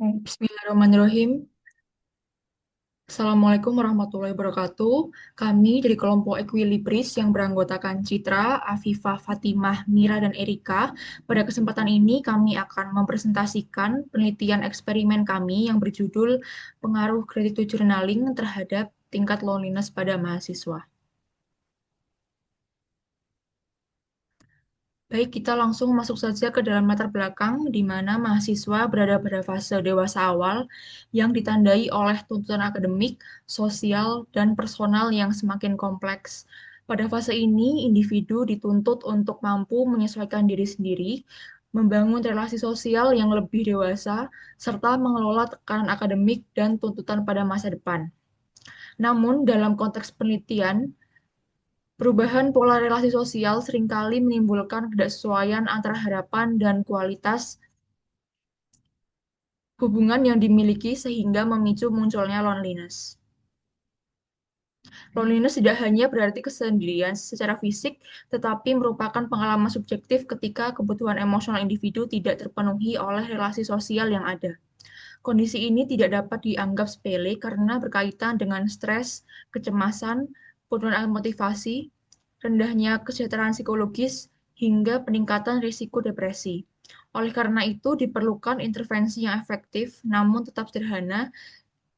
Bismillahirrahmanirrahim. Assalamualaikum warahmatullahi wabarakatuh. Kami dari kelompok Equilibris yang beranggotakan Citra, Afifah, Fatimah, Mira, dan Erika. Pada kesempatan ini kami akan mempresentasikan penelitian eksperimen kami yang berjudul Pengaruh Gratitude Journaling terhadap tingkat loneliness pada mahasiswa. Baik, kita langsung masuk saja ke dalam latar belakang di mana mahasiswa berada pada fase dewasa awal yang ditandai oleh tuntutan akademik, sosial, dan personal yang semakin kompleks. Pada fase ini, individu dituntut untuk mampu menyesuaikan diri sendiri, membangun relasi sosial yang lebih dewasa, serta mengelola tekanan akademik dan tuntutan pada masa depan. Namun, dalam konteks penelitian, perubahan pola relasi sosial seringkali menimbulkan ketidaksesuaian antara harapan dan kualitas hubungan yang dimiliki sehingga memicu munculnya loneliness. Loneliness tidak hanya berarti kesendirian secara fisik, tetapi merupakan pengalaman subjektif ketika kebutuhan emosional individu tidak terpenuhi oleh relasi sosial yang ada. Kondisi ini tidak dapat dianggap sepele karena berkaitan dengan stres, kecemasan, penurunan motivasi, rendahnya kesejahteraan psikologis, hingga peningkatan risiko depresi. Oleh karena itu, diperlukan intervensi yang efektif namun tetap sederhana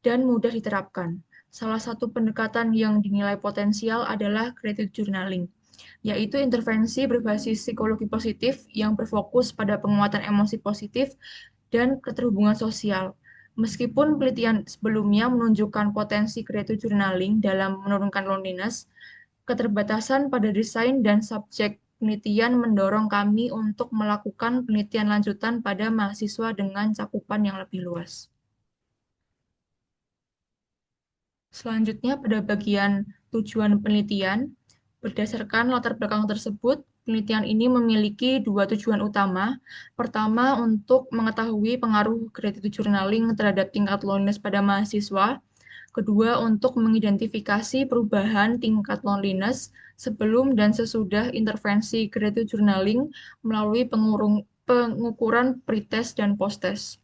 dan mudah diterapkan. Salah satu pendekatan yang dinilai potensial adalah gratitude journaling, yaitu intervensi berbasis psikologi positif yang berfokus pada penguatan emosi positif dan keterhubungan sosial. Meskipun penelitian sebelumnya menunjukkan potensi gratitude journaling dalam menurunkan loneliness, keterbatasan pada desain dan subjek penelitian mendorong kami untuk melakukan penelitian lanjutan pada mahasiswa dengan cakupan yang lebih luas. Selanjutnya, pada bagian tujuan penelitian, berdasarkan latar belakang tersebut, penelitian ini memiliki dua tujuan utama. Pertama, untuk mengetahui pengaruh gratitude journaling terhadap tingkat loneliness pada mahasiswa. Kedua, untuk mengidentifikasi perubahan tingkat loneliness sebelum dan sesudah intervensi gratitude journaling melalui pengukuran pretest dan posttest.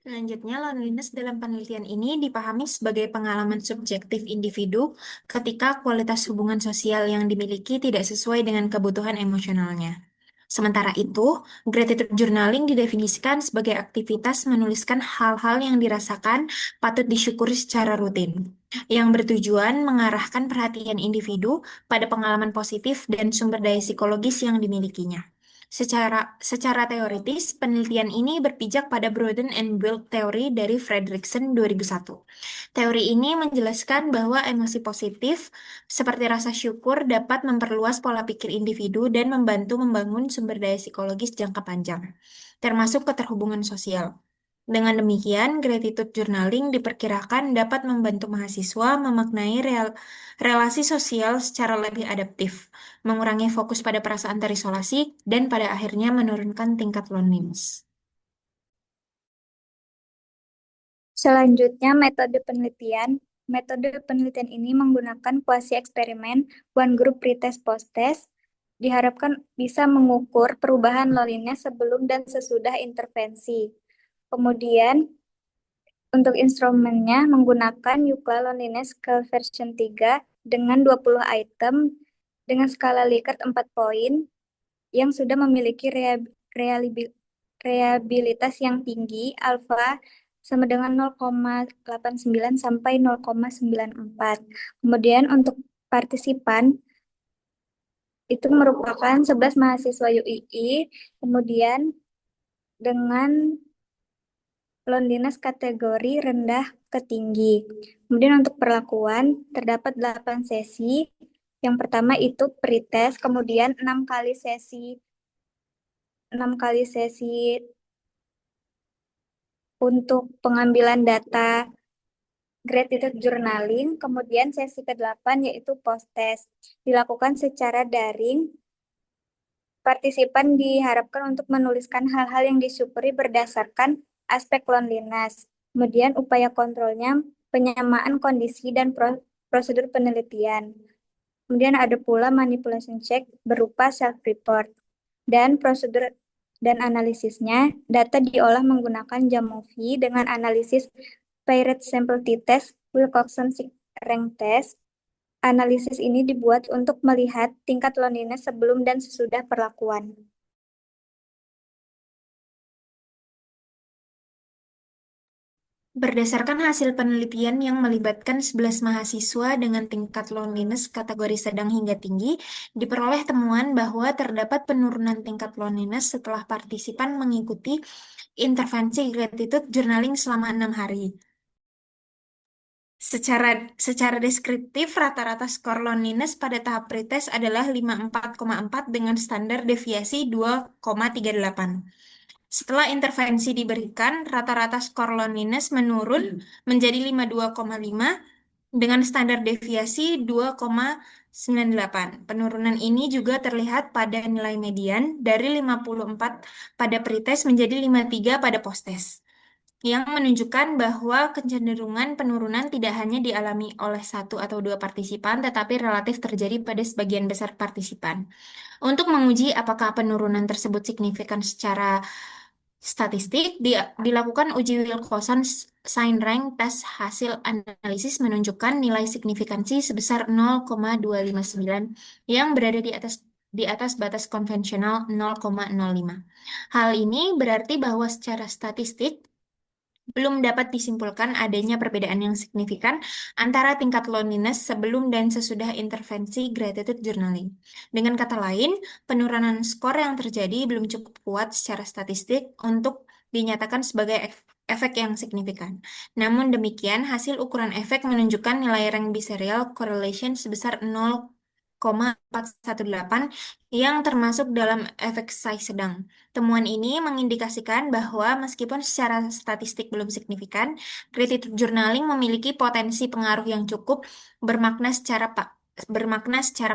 Selanjutnya, loneliness dalam penelitian ini dipahami sebagai pengalaman subjektif individu ketika kualitas hubungan sosial yang dimiliki tidak sesuai dengan kebutuhan emosionalnya. Sementara itu, gratitude journaling didefinisikan sebagai aktivitas menuliskan hal-hal yang dirasakan patut disyukuri secara rutin, yang bertujuan mengarahkan perhatian individu pada pengalaman positif dan sumber daya psikologis yang dimilikinya. Secara teoritis, penelitian ini berpijak pada Broaden and Build Theory dari Fredrickson 2001. Teori ini menjelaskan bahwa emosi positif seperti rasa syukur dapat memperluas pola pikir individu dan membantu membangun sumber daya psikologis jangka panjang, termasuk keterhubungan sosial. Dengan demikian, gratitude journaling diperkirakan dapat membantu mahasiswa memaknai relasi sosial secara lebih adaptif, mengurangi fokus pada perasaan terisolasi, dan pada akhirnya menurunkan tingkat loneliness. Selanjutnya, metode penelitian. Metode penelitian ini menggunakan kuasi eksperimen, one group pretest post-test, diharapkan bisa mengukur perubahan loneliness sebelum dan sesudah intervensi. Kemudian, untuk instrumennya menggunakan Yucla Loneliness Scale version 3 dengan 20 item dengan skala Likert 4 poin yang sudah memiliki reliabilitas yang tinggi, alfa sama dengan 0,89 sampai 0,94. Kemudian untuk partisipan itu merupakan 11 mahasiswa UII, kemudian dengan loneliness kategori rendah ke tinggi. Kemudian untuk perlakuan terdapat 8 sesi. Yang pertama itu pretest, kemudian 6 kali sesi untuk pengambilan data gratitude journaling, kemudian sesi ke-8 yaitu post-test. Dilakukan secara daring, partisipan diharapkan untuk menuliskan hal-hal yang disyukuri berdasarkan aspek loneliness. Kemudian upaya kontrolnya penyamaan kondisi dan prosedur penelitian. Kemudian ada pula manipulation check berupa self-report. dan prosedur dan analisisnya. Data diolah menggunakan Jamovi dengan analisis Paired Sample T-Test, Wilcoxon Rank Test. Analisis ini dibuat untuk melihat tingkat loneliness sebelum dan sesudah perlakuan. Berdasarkan hasil penelitian yang melibatkan 11 mahasiswa dengan tingkat loneliness kategori sedang hingga tinggi, diperoleh temuan bahwa terdapat penurunan tingkat loneliness setelah partisipan mengikuti intervensi gratitude journaling selama 6 hari. Secara deskriptif, rata-rata skor loneliness pada tahap pretest adalah 54,4 dengan standar deviasi 2,38. Setelah intervensi diberikan, rata-rata skor loneliness menurun menjadi 52,5 dengan standar deviasi 2,98. Penurunan ini juga terlihat pada nilai median dari 54 pada pretest menjadi 53 pada posttest, yang menunjukkan bahwa kecenderungan penurunan tidak hanya dialami oleh satu atau dua partisipan, tetapi relatif terjadi pada sebagian besar partisipan. Untuk menguji apakah penurunan tersebut signifikan secara statistik, dilakukan uji Wilcoxon Sign Rank Test. Hasil analisis menunjukkan nilai signifikansi sebesar 0,259 yang berada di atas batas konvensional 0,05. Hal ini berarti bahwa secara statistik belum dapat disimpulkan adanya perbedaan yang signifikan antara tingkat loneliness sebelum dan sesudah intervensi gratitude journaling. Dengan kata lain, penurunan skor yang terjadi belum cukup kuat secara statistik untuk dinyatakan sebagai efek yang signifikan. Namun demikian, hasil ukuran efek menunjukkan nilai rank biserial correlation sebesar 0,418 yang termasuk dalam efek size sedang. Temuan ini mengindikasikan bahwa meskipun secara statistik belum signifikan, gratitude journaling memiliki potensi pengaruh yang cukup bermakna secara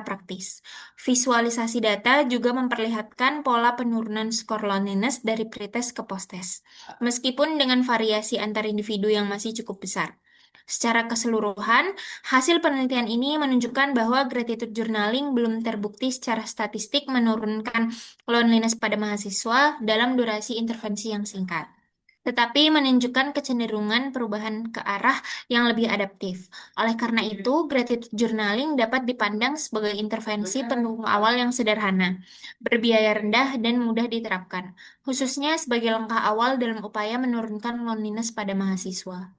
praktis. Visualisasi data juga memperlihatkan pola penurunan skor loneliness dari pretest ke posttest, meskipun dengan variasi antar individu yang masih cukup besar. Secara keseluruhan, hasil penelitian ini menunjukkan bahwa gratitude journaling belum terbukti secara statistik menurunkan loneliness pada mahasiswa dalam durasi intervensi yang singkat, tetapi menunjukkan kecenderungan perubahan ke arah yang lebih adaptif. Oleh karena itu, gratitude journaling dapat dipandang sebagai intervensi pendukung awal yang sederhana, berbiaya rendah, dan mudah diterapkan, khususnya sebagai langkah awal dalam upaya menurunkan loneliness pada mahasiswa.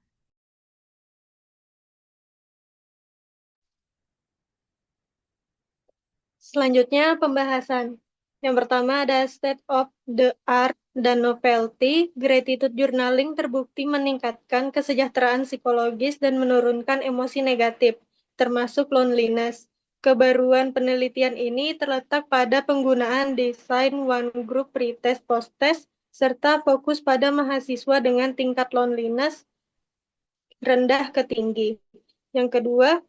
Selanjutnya pembahasan. Yang pertama ada state of the art dan novelty. Gratitude journaling terbukti meningkatkan kesejahteraan psikologis dan menurunkan emosi negatif, termasuk loneliness. Kebaruan penelitian ini terletak pada penggunaan desain one group pretest post-test serta fokus pada mahasiswa dengan tingkat loneliness rendah ke tinggi. Yang kedua,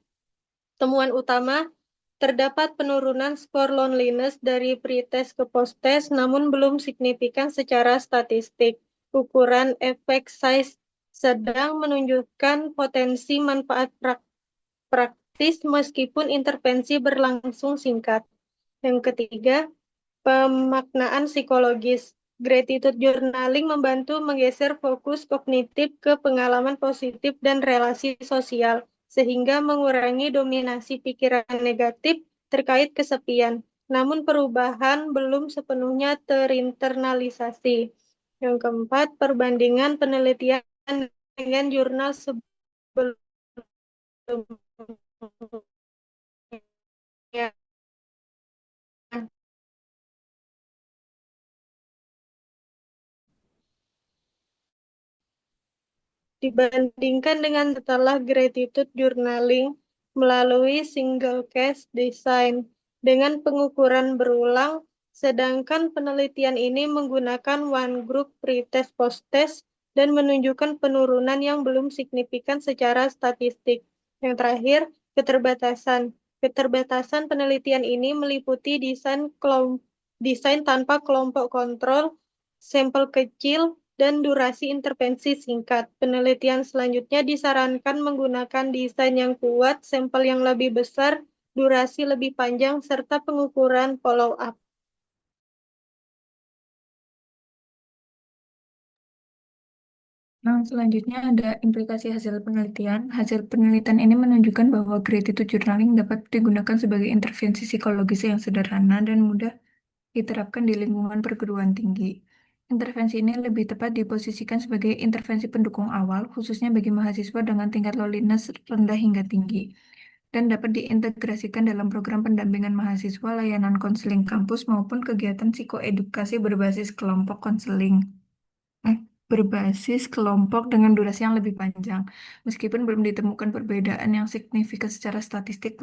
temuan utama, terdapat penurunan skor loneliness dari pretest ke posttest, namun belum signifikan secara statistik. Ukuran efek size sedang menunjukkan potensi manfaat praktis meskipun intervensi berlangsung singkat. Yang ketiga, pemaknaan psikologis. Gratitude journaling membantu menggeser fokus kognitif ke pengalaman positif dan relasi sosial, sehingga mengurangi dominasi pikiran negatif terkait kesepian. Namun perubahan belum sepenuhnya terinternalisasi. Yang keempat, perbandingan penelitian dengan jurnal sebelumnya dibandingkan dengan setelah gratitude journaling melalui single case design dengan pengukuran berulang, sedangkan penelitian ini menggunakan one group pretest posttest dan menunjukkan penurunan yang belum signifikan secara statistik. Yang terakhir, keterbatasan. Keterbatasan penelitian ini meliputi desain tanpa kelompok kontrol, sampel kecil, dan durasi intervensi singkat. Penelitian selanjutnya disarankan menggunakan desain yang kuat, sampel yang lebih besar, durasi lebih panjang, serta pengukuran follow-up. Nah, selanjutnya ada implikasi hasil penelitian. Hasil penelitian ini menunjukkan bahwa gratitude journaling dapat digunakan sebagai intervensi psikologis yang sederhana dan mudah diterapkan di lingkungan perguruan tinggi. Intervensi ini lebih tepat diposisikan sebagai intervensi pendukung awal, khususnya bagi mahasiswa dengan tingkat loneliness rendah hingga tinggi, dan dapat diintegrasikan dalam program pendampingan mahasiswa, layanan konseling kampus, maupun kegiatan psikoedukasi berbasis kelompok konseling. Berbasis kelompok dengan durasi yang lebih panjang. Meskipun belum ditemukan perbedaan yang signifikan secara statistik,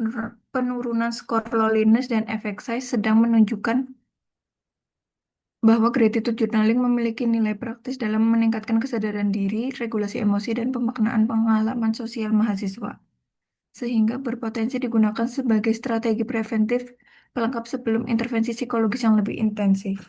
penurunan skor loneliness dan efek size sedang menunjukkan bahwa gratitude journaling memiliki nilai praktis dalam meningkatkan kesadaran diri, regulasi emosi, dan pemaknaan pengalaman sosial mahasiswa, sehingga berpotensi digunakan sebagai strategi preventif pelengkap sebelum intervensi psikologis yang lebih intensif.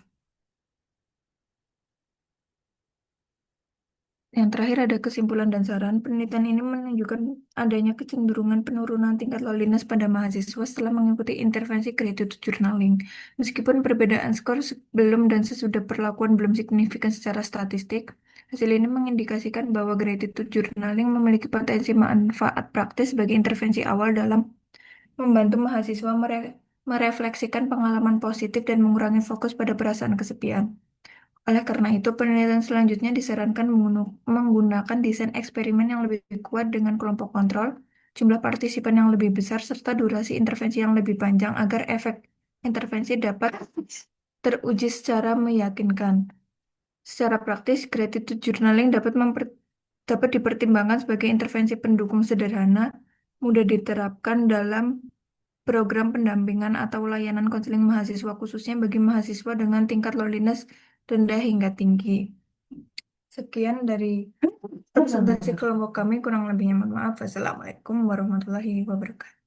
Yang terakhir ada kesimpulan dan saran. Penelitian ini menunjukkan adanya kecenderungan penurunan tingkat loneliness pada mahasiswa setelah mengikuti intervensi gratitude journaling. Meskipun perbedaan skor sebelum dan sesudah perlakuan belum signifikan secara statistik, hasil ini mengindikasikan bahwa gratitude journaling memiliki potensi manfaat praktis sebagai intervensi awal dalam membantu mahasiswa merefleksikan pengalaman positif dan mengurangi fokus pada perasaan kesepian. Oleh karena itu, penelitian selanjutnya disarankan menggunakan desain eksperimen yang lebih kuat dengan kelompok kontrol, jumlah partisipan yang lebih besar, serta durasi intervensi yang lebih panjang agar efek intervensi dapat teruji secara meyakinkan. Secara praktis, gratitude journaling dapat dipertimbangkan sebagai intervensi pendukung sederhana, mudah diterapkan dalam program pendampingan atau layanan konseling mahasiswa, khususnya bagi mahasiswa dengan tingkat loneliness rendah hingga tinggi. Sekian dari presentasi kelompok kami, kurang lebihnya mohon maaf. Wassalamualaikum warahmatullahi wabarakatuh.